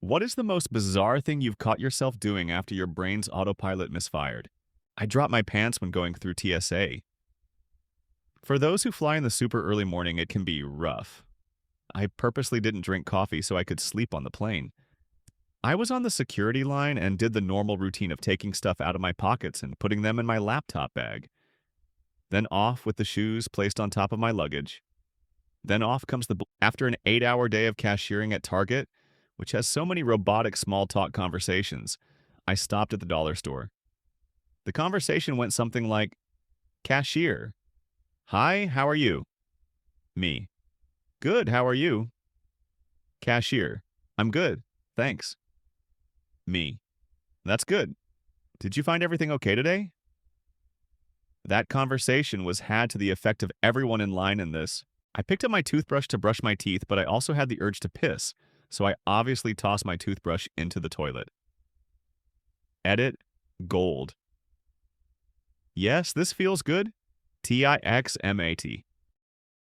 What is the most bizarre thing you've caught yourself doing after your brain's autopilot misfired? I drop my pants when going through TSA. For those who fly in the super early morning, it can be rough. I purposely didn't drink coffee so I could sleep on the plane. I was on the security line and did the normal routine of taking stuff out of my pockets and putting them in my laptop bag. Then off with the shoes placed on top of my luggage. Then off comes after an 8-hour day of cashiering at Target, which has so many robotic small talk conversations. I stopped at the dollar store. The conversation went something like, "Cashier, hi, how are you?" Me, "Good, how are you?" Cashier, "I'm good, thanks." Me, "That's good. Did you find everything okay today?" That conversation was had to the effect of everyone in line in this. I picked up my toothbrush to brush my teeth, but I also had the urge to piss, so I obviously tossed my toothbrush into the toilet. Edit gold. Yes, this feels good. TIXMAT.